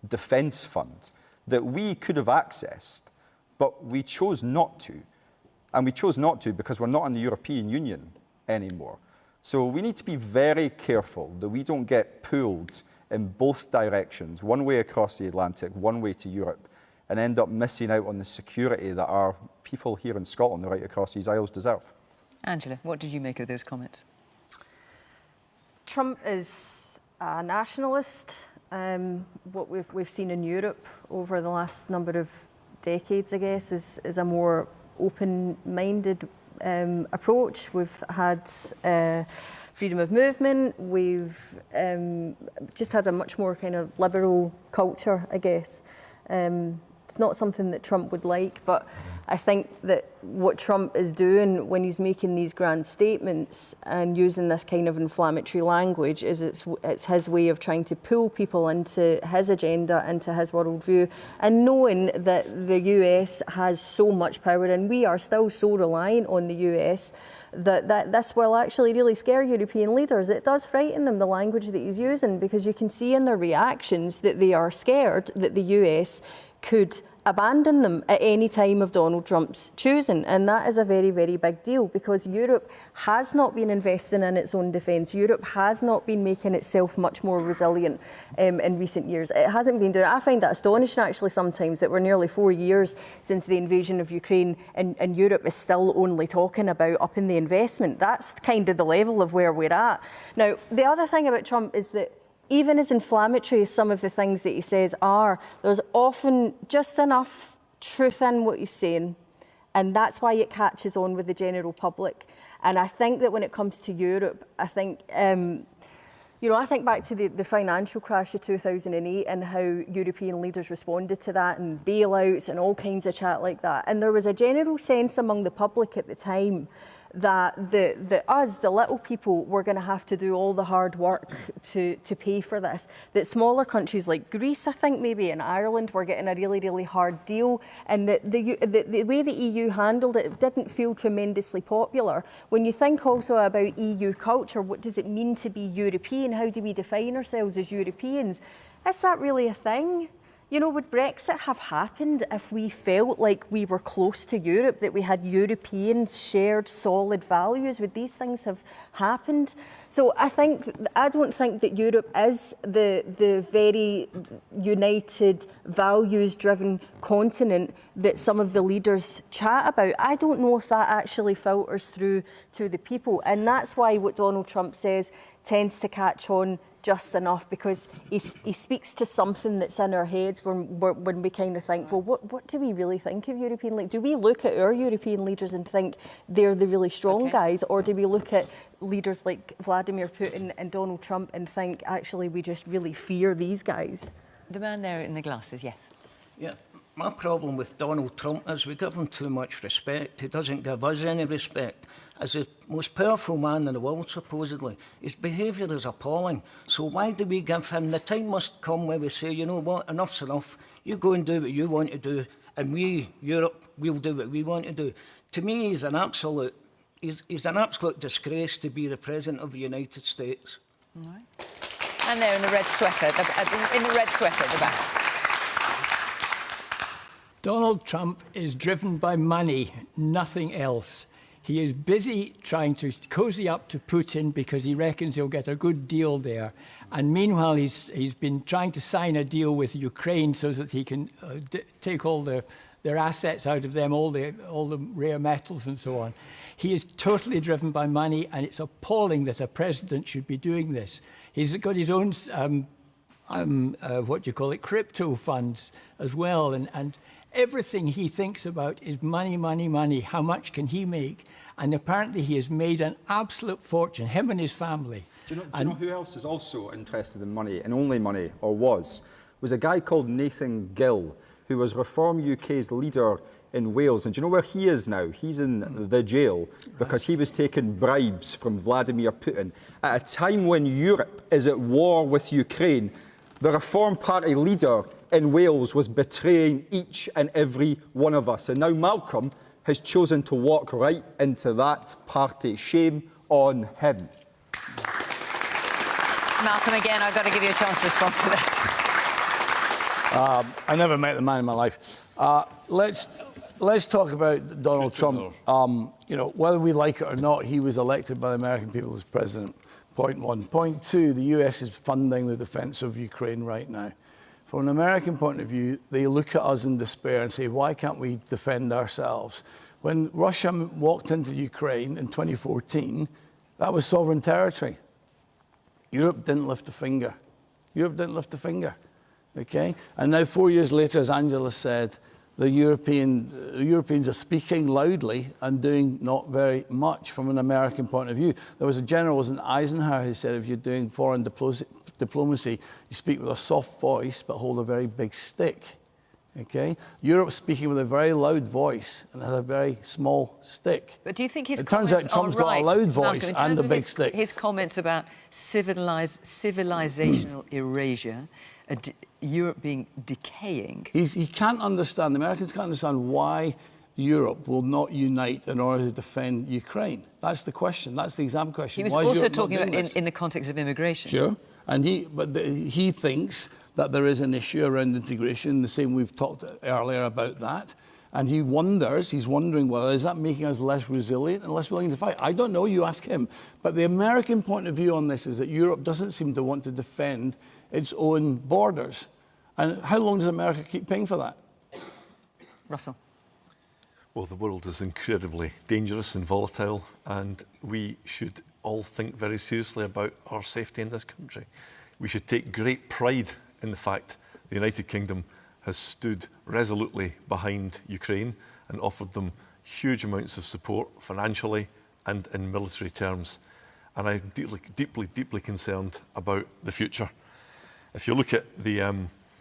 defence fund that we could have accessed, but we chose not to. And we chose not to because we're not in the European Union anymore. So we need to be very careful that we don't get pulled in both directions, one way across the Atlantic, one way to Europe, and end up missing out on the security that our people here in Scotland, right across these isles, deserve. Angela, what did you make of those comments? Trump is a nationalist. What we've seen in Europe over the last number of decades, I guess, is a more open-minded approach. We've had freedom of movement. We've just had a much more kind of liberal culture, I guess. It's not something that Trump would like, but I think that what Trump is doing when he's making these grand statements and using this kind of inflammatory language is it's his way of trying to pull people into his agenda, into his worldview, and knowing that the US has so much power and we are still so reliant on the US that this will actually really scare European leaders. It does frighten them, the language that he's using, because you can see in their reactions that they are scared that the US could abandon them at any time of Donald Trump's choosing. And that is a very, very big deal because Europe has not been investing in its own defence. Europe has not been making itself much more resilient in recent years. It hasn't been doing it. I find that astonishing actually sometimes that we're nearly 4 years since the invasion of Ukraine and Europe is still only talking about upping the investment. That's kind of the level of where we're at. Now, the other thing about Trump is that even as inflammatory as some of the things that he says are, there's often just enough truth in what he's saying, and that's why it catches on with the general public. And I think that when it comes to Europe, I think, you know, I think back to the financial crash of 2008 and how European leaders responded to that, and bailouts and all kinds of chat like that. And there was a general sense among the public at the time that us, the little people, were going to have to do all the hard work to pay for this. That smaller countries like Greece, I think maybe, and Ireland were getting a really, really hard deal, and that the way the EU handled it didn't feel tremendously popular. When you think also about EU culture, what does it mean to be European? How do we define ourselves as Europeans? Is that really a thing? You know, would Brexit have happened if we felt like we were close to Europe, that we had European shared solid values? Would these things have happened? So I don't think that Europe is the very united, values-driven continent that some of the leaders chat about. I don't know if that actually filters through to the people. And that's why what Donald Trump says tends to catch on just enough, because he speaks to something that's in our heads when we kind of think, well, what do we really think of European leaders? Do we look at our European leaders and think they're the really strong guys, or do we look at leaders like Vladimir Putin and Donald Trump and think, actually, we just really fear these guys? The man there in the glasses, yes. Yeah. My problem with Donald Trump is we give him too much respect. He doesn't give us any respect. As the most powerful man in the world, supposedly, his behaviour is appalling. So why do we give him? The time must come where we say, you know what, enough's enough. You go and do what you want to do, and we, Europe, we'll do what we want to do. To me, he's an absolute disgrace to be the President of the United States. All right. And there in the red sweater, at the back. Donald Trump is driven by money, nothing else. He is busy trying to cozy up to Putin because he reckons he'll get a good deal there. And meanwhile, he's been trying to sign a deal with Ukraine so that he can take all their assets out of them, all the rare metals and so on. He is totally driven by money, and it's appalling that a president should be doing this. He's got his own, crypto funds as well, and everything he thinks about is money, money, money. How much can he make? And apparently he has made an absolute fortune, him and his family. Do you know who else is also interested in money, and only money, or was a guy called Nathan Gill, who was Reform UK's leader in Wales. And do you know where he is now? He's in the jail because he was taking bribes from Vladimir Putin. At a time when Europe is at war with Ukraine, the Reform Party leader in Wales was betraying each and every one of us. And now Malcolm has chosen to walk right into that party. Shame on him. Malcolm, again, I've got to give you a chance to respond to that. I never met the man in my life. Let's talk about Donald Trump. You know, whether we like it or not, he was elected by the American people as president. Point one. Point two, the US is funding the defence of Ukraine right now. From an American point of view, they look at us in despair and say, why can't we defend ourselves? When Russia walked into Ukraine in 2014, that was sovereign territory. Europe didn't lift a finger. Europe didn't lift a finger, okay? And now 4 years later, as Angela said, the Europeans are speaking loudly and doing not very much from an American point of view. There was a general, wasn't Eisenhower, who said if you're doing foreign diplomacy, you speak with a soft voice but hold a very big stick. Okay? Europe's speaking with a very loud voice and has a very small stick. But do you think his it turns out Trump's got a loud voice and a big stick. His comments about civilizational erasure, Europe being decaying. He can't understand, the Americans can't understand why Europe will not unite in order to defend Ukraine. That's the question. That's the exam question. He was also talking about in the context of immigration. Sure. And he thinks that there is an issue around integration, the same we've talked earlier about that. And he's wondering whether is that making us less resilient and less willing to fight. I don't know, you ask him. But the American point of view on this is that Europe doesn't seem to want to defend its own borders. And how long does America keep paying for that? Russell. Well, the world is incredibly dangerous and volatile, and we should all think very seriously about our safety in this country. We should take great pride in the fact the United Kingdom has stood resolutely behind Ukraine and offered them huge amounts of support financially and in military terms. And I'm deeply concerned about the future. If you look at the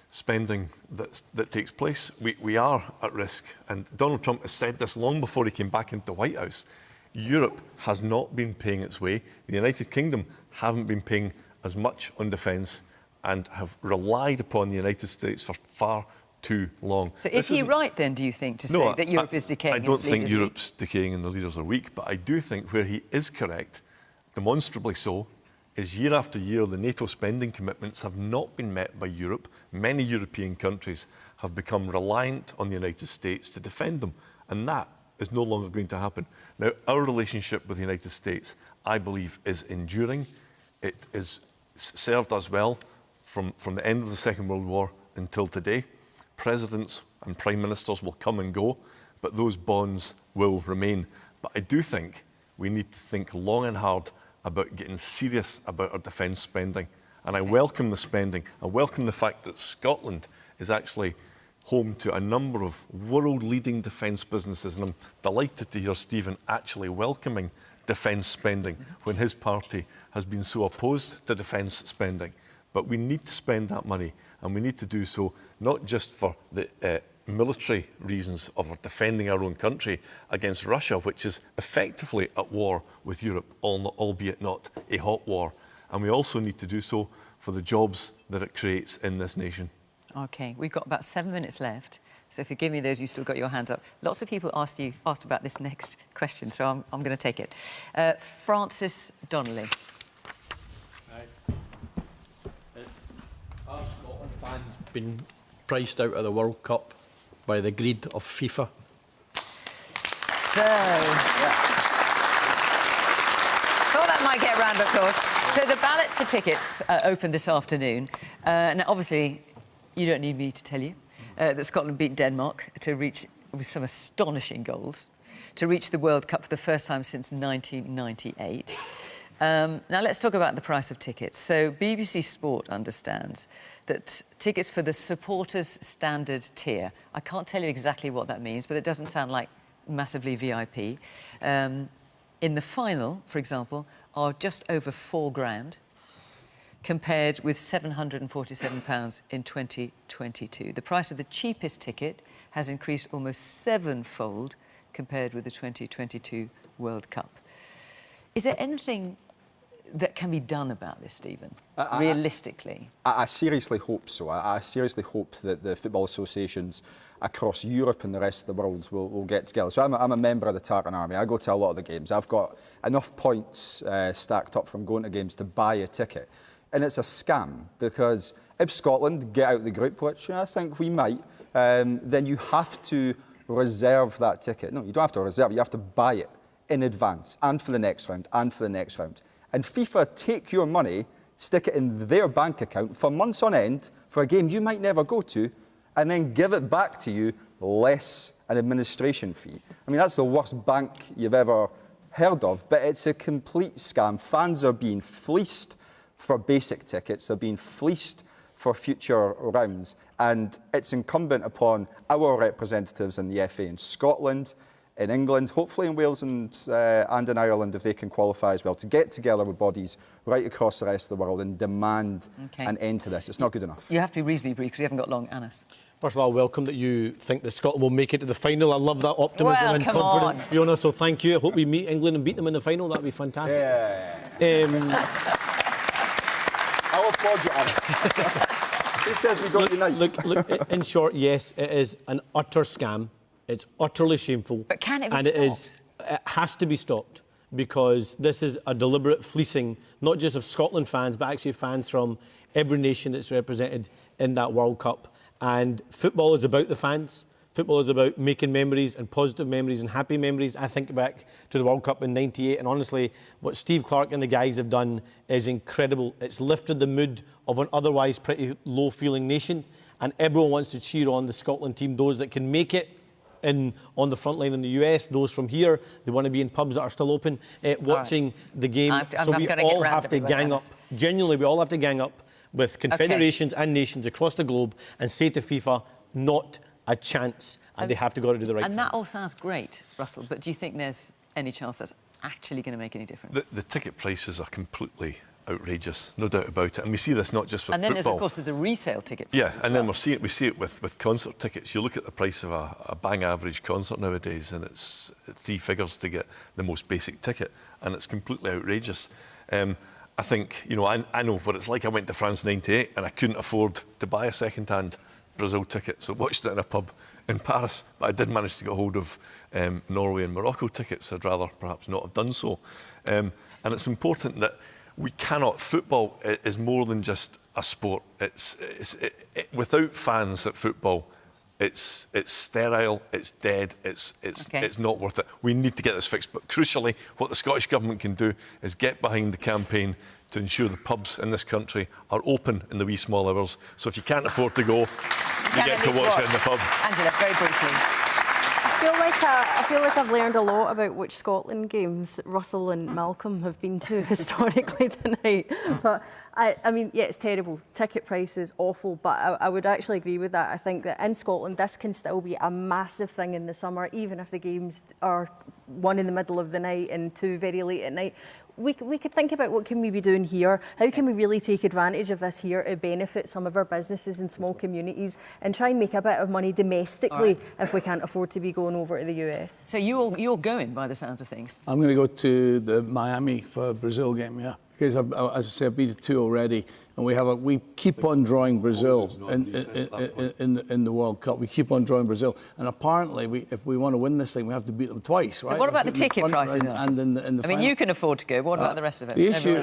spending that takes place, we are at risk. And Donald Trump has said this long before he came back into the White House. Europe has not been paying its way. The United Kingdom haven't been paying as much on defence and have relied upon the United States for far too long. So is he right then, do you think, to say that Europe is decaying? I don't think Europe's decaying and the leaders are weak, but I do think where he is correct, demonstrably so, is year after year the NATO spending commitments have not been met by Europe. Many European countries have become reliant on the United States to defend them, and that is no longer going to happen. Now, our relationship with the United States, I believe, is enduring. It has served us well from the end of the Second World War until today. Presidents and prime ministers will come and go, but those bonds will remain. But I do think we need to think long and hard about getting serious about our defence spending. And I welcome the spending. I welcome the fact that Scotland is actually home to a number of world-leading defence businesses. And I'm delighted to hear Stephen actually welcoming defence spending when his party has been so opposed to defence spending. But we need to spend that money, and we need to do so not just for the military reasons of defending our own country against Russia, which is effectively at war with Europe, albeit not a hot war. And we also need to do so for the jobs that it creates in this nation. OK, we've got about 7 minutes left. So if you give me those, you've still got your hands up. Lots of people asked about this next question, so I'm going to take it. Francis Donnelly. Our Scotland fans been priced out of the World Cup by the greed of FIFA. So, thought that might get a round of applause. So the ballot for tickets opened this afternoon. Now, obviously, you don't need me to tell you that Scotland beat Denmark to reach, with some astonishing goals, to reach the World Cup for the first time since 1998. Now, let's talk about the price of tickets. So BBC Sport understands that tickets for the supporters standard tier, I can't tell you exactly what that means, but it doesn't sound like massively VIP, in the final, for example, are just over £4,000, compared with £747 in 2022. The price of the cheapest ticket has increased almost sevenfold compared with the 2022 World Cup. Is there anything that can be done about this, Stephen, realistically? I seriously hope so. I seriously hope that the football associations across Europe and the rest of the world will get together. So I'm a member of the Tartan Army. I go to a lot of the games. I've got enough points stacked up from going to games to buy a ticket. And it's a scam, because if Scotland get out the group, which I think we might, then you have to reserve that ticket. No, you don't have to reserve it, you have to buy it in advance, and for the next round, and for the next round. And FIFA take your money, stick it in their bank account for months on end for a game you might never go to, and then give it back to you less an administration fee. I mean, that's the worst bank you've ever heard of, but it's a complete scam. Fans are being fleeced for basic tickets, they're being fleeced for future rounds, and it's incumbent upon our representatives in the FA in Scotland, in England, hopefully in Wales and in Ireland, if they can qualify as well, to get together with bodies right across the rest of the world and demand an end to this. It's not good enough. You have to be reasonably brief because you haven't got long, Anas. First of all, welcome that you think that Scotland will make it to the final. I love that optimism and confidence, Fiona, so thank you. I hope we meet England and beat them in the final. That would be fantastic. I'll applaud you, Anas. Who says we don't unite? Look, in short, yes, it is an utter scam. It's utterly shameful. But can it be stopped? It has to be stopped, because this is a deliberate fleecing, not just of Scotland fans, but actually fans from every nation that's represented in that World Cup. And football is about the fans. Football is about making memories and positive memories and happy memories. I think back to the World Cup in '98, and honestly, what Steve Clarke and the guys have done is incredible. It's lifted the mood of an otherwise pretty low-feeling nation, and everyone wants to cheer on the Scotland team, those that can make it on the front line in the US, those from here, they want to be in pubs that are still open, watching the game. So we all have to gang up. Genuinely, we all have to gang up with confederations and nations across the globe and say to FIFA, not a chance, and they have to go to do the right thing. And that all sounds great, Russell, but do you think there's any chance that's actually going to make any difference? The ticket prices are completely outrageous, no doubt about it. And we see this not just with football. And then football. there's, of course, the resale ticket. Yeah, and then we see it with concert tickets. You look at the price of a bang average concert nowadays, and it's 3 figures to get the most basic ticket, and it's completely outrageous. I think, you know, I know what it's like. I went to France '98 and I couldn't afford to buy a second-hand Brazil ticket, so I watched it in a pub in Paris, but I did manage to get hold of Norway and Morocco tickets. I'd rather perhaps not have done so. And it's important that we cannot. Football is more than just a sport. Without fans at football, it's sterile, it's dead, it's not worth it. We need to get this fixed. But crucially, what the Scottish Government can do is get behind the campaign to ensure the pubs in this country are open in the wee small hours. So if you can't afford to go, you get to watch it in the pub. Angela, very briefly. I feel like I've learned a lot about which Scotland games Russell and Malcolm have been to historically tonight. But I mean, yeah, it's terrible. Ticket prices awful, but I would actually agree with that. I think that in Scotland, this can still be a massive thing in the summer, even if the games are 1 in the middle of the night and 2 very late at night. We could think about what can we be doing here, how can we really take advantage of this here to benefit some of our businesses and small communities and try and make a bit of money domestically if we can't afford to be going over to the US. So you're going by the sounds of things? I'm going to go to the Miami for a Brazil game, yeah. Because, as I say, I've been to 2 already, and we keep on drawing Brazil in the World Cup. We keep on drawing Brazil, and apparently, if we want to win this thing, we have to beat them twice, right? So what about the ticket prices? And in the I mean, final. you can afford to go. What about the rest of it? The issue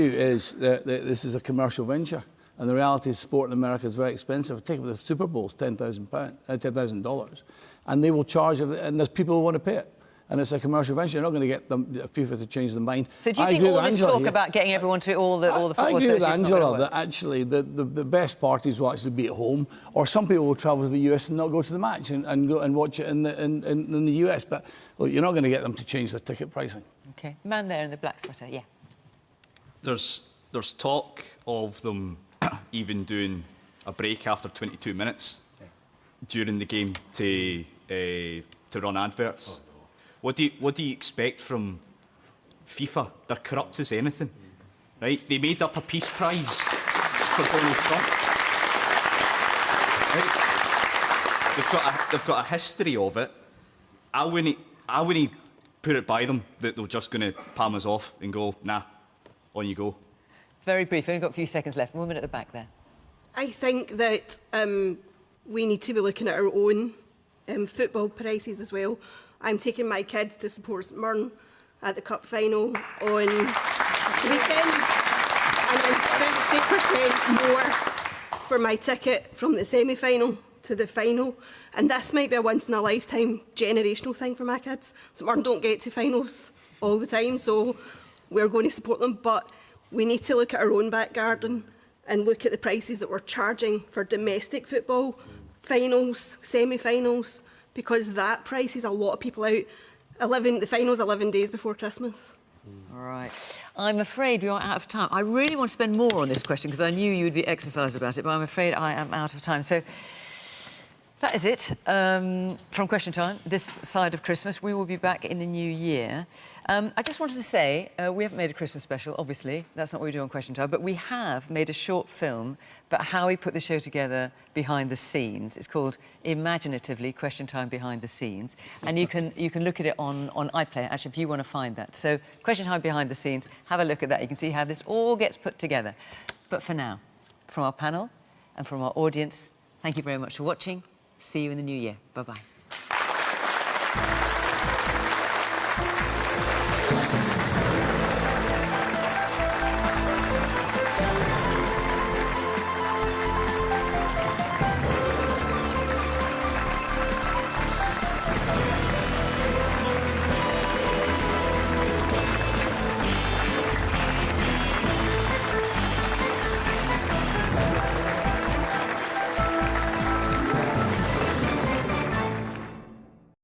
is that this is a commercial venture, and the reality is, sport in America is very expensive. Take the Super Bowl, $10,000, and they will charge, and there's people who want to pay it. And it's a commercial venture. You're not going to get FIFA to change their mind. So do you think all this talk about getting everyone to all the football I agree with Angela that actually the best parties will actually be at home, or some people will travel to the US and not go to the match and go and watch it in the US. But look, you're not going to get them to change their ticket pricing. Okay, man there in the black sweater, yeah. There's talk of them even doing a break after 22 minutes during the game to run adverts. What do you expect from FIFA? They're corrupt as anything, right? They made up a peace prize for Donald Trump. Right? They've got a history of it. I wouldn't put it by them that they're just going to palm us off and go, nah, on you go. Very brief. We've only got a few seconds left. 1 minute at the back there. I think that we need to be looking at our own football prices as well. I'm taking my kids to support St Mirren at the Cup final on the weekend, and I'm 50% more for my ticket from the semi-final to the final. And this might be a once-in-a-lifetime generational thing for my kids. St Mirren don't get to finals all the time, so we're going to support them. But we need to look at our own back garden and look at the prices that we're charging for domestic football, finals, semi-finals, because that prices a lot of people out. The final's 11 days before Christmas. All right. I'm afraid we are out of time. I really want to spend more on this question because I knew you would be exercised about it, but I'm afraid I am out of time. So that is it from Question Time, this side of Christmas. We will be back in the new year. I just wanted to say, we haven't made a Christmas special, obviously. That's not what we do on Question Time. But we have made a short film about how we put the show together behind the scenes. It's called Imaginatively Question Time Behind the Scenes. And you can look at it on iPlayer, actually, if you want to find that. So Question Time Behind the Scenes, have a look at that. You can see how this all gets put together. But for now, from our panel and from our audience, thank you very much for watching. See you in the new year. Bye-bye.